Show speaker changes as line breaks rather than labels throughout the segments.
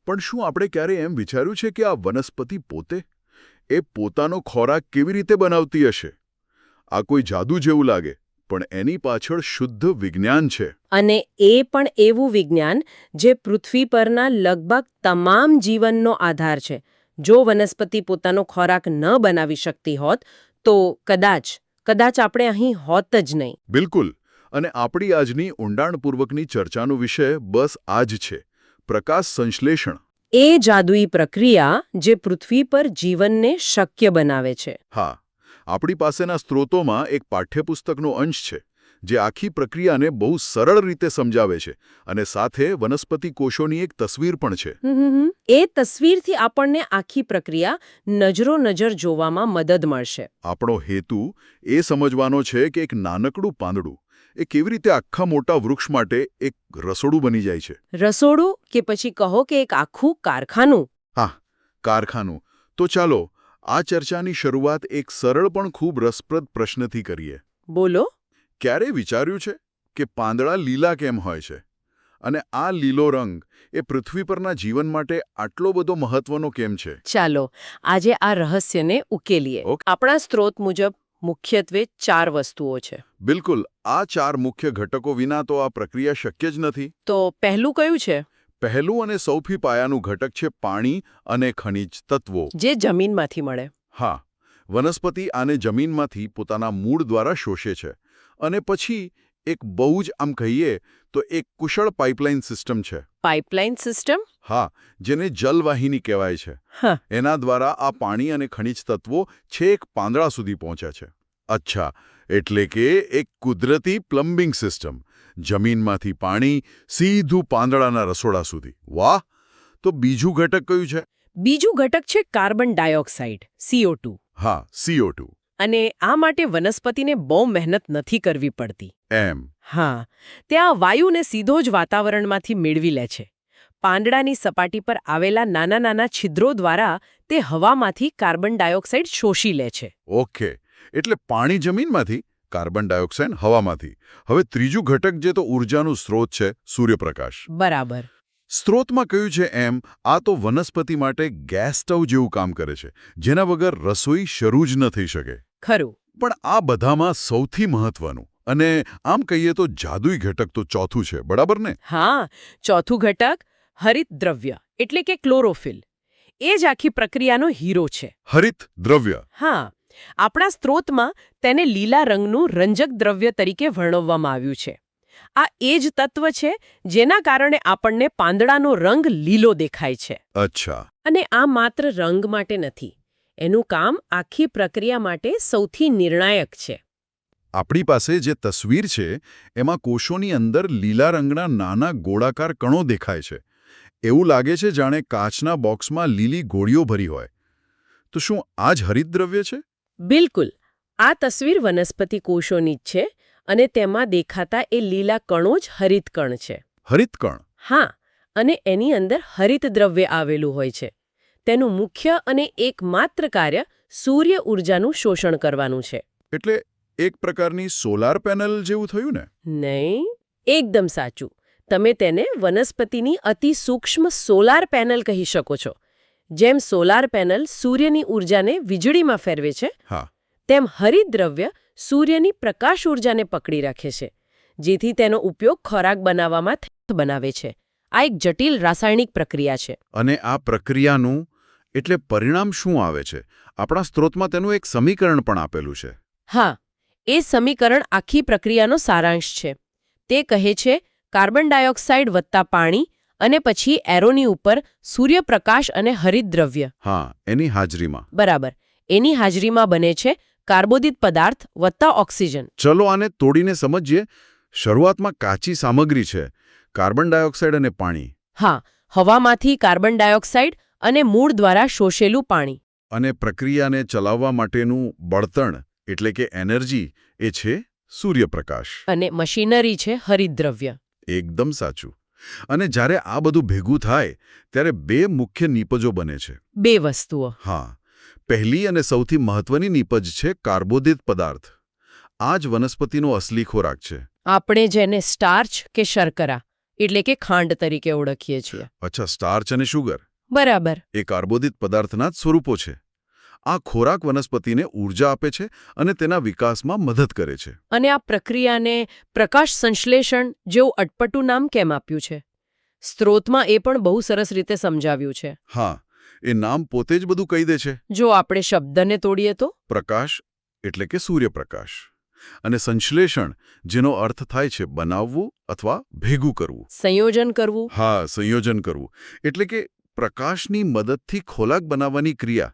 પણ શું આપણે ક્યારે એમ વિચાર્યું છે કે આ વનસ્પતિ પોતે એ પોતાનો ખોરાક કેવી રીતે બનાવતી હશે? આ કોઈ જાદુ જેવું લાગે, પણ એની પાછળ શુદ્ધ વિજ્ઞાન છે.
અને એ પણ એવું વિજ્ઞાન જે પૃથ્વી પરના લગભગ તમામ જીવનનો આધાર છે. જો વનસ્પતિ પોતાનો ખોરાક ન બનાવી શકતી હોત તો કદાચ આપણે અહીં હોત જ નહીં.
બિલકુલ. અને આપણી આજની ઊંડાણપૂર્વકની ચર્ચાનો વિષય બસ આ જ છે, પ્રકાશ સંશ્લેષણ.
એ જાદુઈ પ્રક્રિયા જે પૃથ્વી પર જીવનને શક્ય બનાવે છે.
હા, આપણી પાસેના સ્ત્રોતોમાં એક પાઠ્યપુસ્તકનો અંશ છે જે આખી પ્રક્રિયાને બહુ સરળ રીતે સમજાવે છે, અને સાથે વનસ્પતિ કોષોની એક તસવીર પણ છે.
એ તસવીરથી આપણને આખી પ્રક્રિયા નજરો-નજર જોવામાં મદદ મળશે.
આપણો હેતુ એ સમજવાનો છે કે એક નાનકડું પાંદડું એ કેવી રીતે આખા મોટા વૃક્ષ માટે એક રસોડું બની જાય છે.
રસોડું કે પછી કહો કે એક આખું કારખાનું.
હા, કારખાનું. તો ચાલો આ ચર્ચાની શરૂઆત એક સરળ પણ ખૂબ રસપ્રદ પ્રશ્નથી કરીએ.
બોલો.
ક્યારે વિચાર્યું છે કે પાંદડા લીલા કેમ હોય છે? અને આ લીલો રંગ એ પૃથ્વી પરના જીવન માટે આટલો બધો મહત્વનો કેમ છે?
ચાલો આજે આ રહસ્યને ઉકેલીએ. આપણા સ્ત્રોત મુજબ મુખ્યત્વે 4 વસ્તુઓ છે.
બિલકુલ. આ 4 મુખ્ય ઘટકો વિના તો આ પ્રક્રિયા શક્ય જ નથી.
તો પહેલું કયું છે?
પહેલું અને સૌથી પાયાનું ઘટક છે પાણી અને ખનિજ તત્વો,
જે જમીનમાંથી મળે.
હા, વનસ્પતિ આને જમીનમાંથી પોતાના મૂળ દ્વારા શોષે છે અને પછી એક બહુ જ આમ કહીએ તો એક કુશળ પાઇપલાઇન સિસ્ટમ છે.
Pipeline system?
હા, જેને જલવાહિની કહેવાય છે. એના દ્વારા આ પાણી અને ખનિજ તત્વો છેક પાંદડા સુધી પહોંચે છે. અચ્છા, એટલે કે એક કુદરતી પ્લમ્બિંગ સિસ્ટમ. જમીનમાંથી પાણી સીધું પાંદડાના રસોડા સુધી. વાહ! તો બીજું ઘટક કયું છે?
બીજું ઘટક છે કાર્બન ડાયોક્સાઇડ, CO2.
હા, CO2.
અને આ માટે વનસ્પતિને બહુ મહેનત નથી કરવી પડતી.
એમ?
હા, ત્યાં વાયુને સીધો જ વાતાવરણમાંથી મેળવી લે છે. પાંદડાની સપાટી પર આવેલા નાના છિદ્રો દ્વારા તે હવામાંથી કાર્બન ડાયોક્સાઇડ શોષી લે છે.
ઓકે, એટલે પાણી જમીનમાંથી, કાર્બન ડાયોક્સાઇડ હવામાંથી. હવે ત્રીજું ઘટક જે તો ઊર્જાનું સ્ત્રોત છે, સૂર્યપ્રકાશ.
બરાબર.
સ્ત્રોતમાં કહ્યું છે એમ આ તો વનસ્પતિ માટે ગેસ સ્ટવ જેવું કામ કરે છે, જેના વગર રસોઈ શરૂ જ ન થઈ શકે.
ખરું.
પણ આ બધામાં સૌથી મહત્વનું અને આમ કહીએ તો જાદુઈ ઘટક તો ચોથું છે, બરાબર ને?
હા, ચોથું ઘટક હરિત દ્રવ્ય એટલે કે ક્લોરોફિલ. એ જ આખી પ્રક્રિયાનો હીરો છે.
હરિત દ્રવ્ય?
હા, આપણા સ્ત્રોતમાં તેને લીલા રંગનું રંજક દ્રવ્ય તરીકે વર્ણવવામાં આવ્યું છે. આ એ જ તત્વ છે જેના કારણે આપણને પાંદડાનો રંગ લીલો દેખાય છે.
અચ્છા.
અને આ માત્ર રંગ માટે નથી. એનું કામ આખી પ્રક્રિયા માટે સૌથી નિર્ણાયક છે.
આપણી પાસે જે તસવીર છે એમાં કોષોની અંદર લીલા રંગના નાના ગોળાકાર કણો દેખાય છે. એવું લાગે છે જાણે કાચના બોક્સમાં લીલી ગોળીઓ ભરી હોય. તો શું આ જ હરિતદ્રવ્ય છે?
બિલકુલ. આ તસવીર વનસ્પતિ કોષોની જ છે અને તેમાં દેખાતા એ લીલા કણો જ હરિતકણ છે.
હરિતકણ?
હા, અને એની અંદર હરિતદ્રવ્ય આવેલું હોય છે. તેનું મુખ્ય અને એકમાત્ર કાર્ય સૂર્ય ઊર્જાનું શોષણ કરવાનું છે.
એટલે એક પ્રકારની સોલાર પેનલ જેવું થયું ને?
નહીં, એકદમ સાચું. તમે તેને વનસ્પતિની અતિ સૂક્ષ્મ સોલાર પેનલ કહી શકો છો. જેમ સોલાર પેનલ સૂર્યની ઊર્જાને વીજળીમાં ફેરવે છે,
હા,
તેમ હરિતદ્રવ્ય સૂર્યની પ્રકાશ ઊર્જાને પકડી રાખે છે, જેથી તેનો ઉપયોગ ખોરાક બનાવવામાં બનાવે છે. આ એક જટિલ રાસાયણિક પ્રક્રિયા છે.
અને આ પ્રક્રિયાનું એટલે પરિણામ શું આવે છે? આપણા સ્ત્રોતમાં તેનું એક સમીકરણ પણ આપેલું છે.
હા, એ સમીકરણ આખી પ્રક્રિયાનો સારાંશ છે. તે કહે છે કાર્બન ડાયોક્સાઇડ વત્તા પાણી અને પછી એરોની ઉપર સૂર્યપ્રકાશ અને હરિતદ્રવ્ય.
હા, એની હાજરીમાં.
બરાબર. એની હાજરીમાં બને છે કાર્બોદિત પદાર્થ વત્તા ઓક્સિજન.
ચલો આને તોડીને સમજીએ. શરૂઆતમાં કાચી સામગ્રી છે, કાર્બન ડાયોક્સાઇડ અને પાણી.
હા, હવામાંથી કાર્બન ડાયોક્સાઇડ અને મૂળ દ્વારા શોષેલું પાણી.
અને પ્રક્રિયાને ચલાવવા માટેનું બળતણ એટલે કે એનર્જી એ છે સૂર્યપ્રકાશ.
અને મશીનરી છે હરિતદ્રવ્ય.
એકદમ સાચું. અને જ્યારે આ બધું ભેગું થાય ત્યારે 2 મુખ્ય નીપજો બને છે.
2 વસ્તુઓ.
હા, પહેલી અને સૌથી મહત્વની નીપજ છે કાર્બોદિત પદાર્થ. આ જ વનસ્પતિનો અસલી ખોરાક છે.
આપણે જેને સ્ટાર્ચ કે શર્કરા એટલે કે ખાંડ તરીકે ઓળખીએ છીએ.
અચ્છા, સ્ટાર્ચ અને શુગર
બરાબર.
એ કાર્બોદિત પદાર્થના જ સ્વરૂપો છે. આ ખોરાક વનસ્પતિને ઊર્જા આપે છે અને તેના વિકાસમાં મદદ કરે છે.
અને આ પ્રક્રિયાને પ્રકાશ સંશ્લેષણ જેવું અટપટું નામ કેમ આપ્યું છે? સ્ત્રોતમાં એ પણ બહુ સરસ રીતે સમજાવ્યું છે.
હા, એ નામ પોતે જ બધું કહી દે છે.
જો આપણે શબ્દને તોડીએ તો
પ્રકાશ એટલે કે સૂર્યપ્રકાશ, અને સંશ્લેષણ, જેનો અર્થ થાય છે બનાવવું અથવા ભેગું કરવું.
સંયોજન કરવું.
હા, સંયોજન કરવું એટલે કે પ્રકાશની મદદથી ખોરાક બનાવવાની ક્રિયા.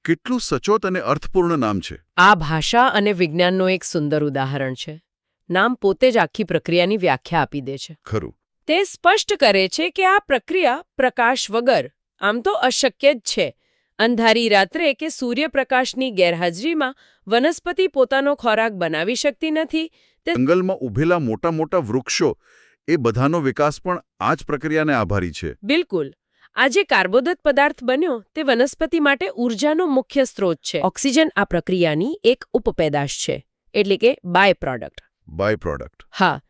કેટલું સચોટ અને અર્થપૂર્ણ નામ છે.
આ ભાષા અને વિજ્ઞાનનો એક સુંદર ઉદાહરણ છે. નામ પોતે જ આખી પ્રક્રિયાની વ્યાખ્યા આપી દે છે.
ખરું.
તે સ્પષ્ટ કરે છે કે આ પ્રક્રિયા પ્રકાશ વગર આમ તો અશક્ય જ છે. અંધારી રાત્રે કે સૂર્યપ્રકાશની ગેરહાજરીમાં વનસ્પતિ પોતાનો ખોરાક બનાવી શકતી નથી.
જંગલમાં ઉભેલા મોટા મોટા વૃક્ષો, એ બધાનો વિકાસ પણ આ જ પ્રક્રિયાને આભારી છે.
બિલકુલ. આ જે કાર્બોદિત પદાર્થ બન્યો તે વનસ્પતિ માટે ઊર્જાનો મુખ્ય સ્ત્રોત છે. ઓક્સિજન આ પ્રક્રિયાની એક ઉપપેદાશ છે, એટલે કે બાય પ્રોડક્ટ.
By product.
હા,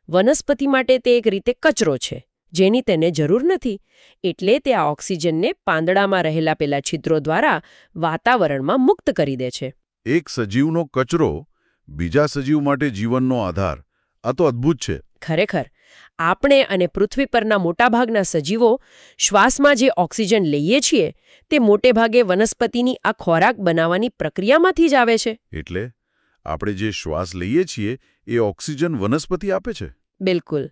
વનસ્પતિ માટે તે એક રીતે કચરો છે, જેની તેને જરૂર નથી. એટલે તે આ ઓક્સિજનને પાંદડામાં રહેલા પેલા છિદ્રો દ્વારા વાતાવરણમાં મુક્ત કરી દે છે.
એક સજીવનો કચરો બીજા સજીવ માટે જીવનનો આધાર. આ તો અદ્ભુત છે.
ખરેખર. આપણે અને પૃથ્વી પરના મોટાભાગના સજીવો શ્વાસમાં જે ઓક્સિજન લઈએ છીએ તે મોટેભાગે વનસ્પતિની આ ખોરાક બનાવવાની પ્રક્રિયામાંથી જ આવે છે.
એટલે આપણે જે શ્વાસ લઈએ છીએ એ ઓક્સિજન વનસ્પતિ આપે છે.
બિલકુલ.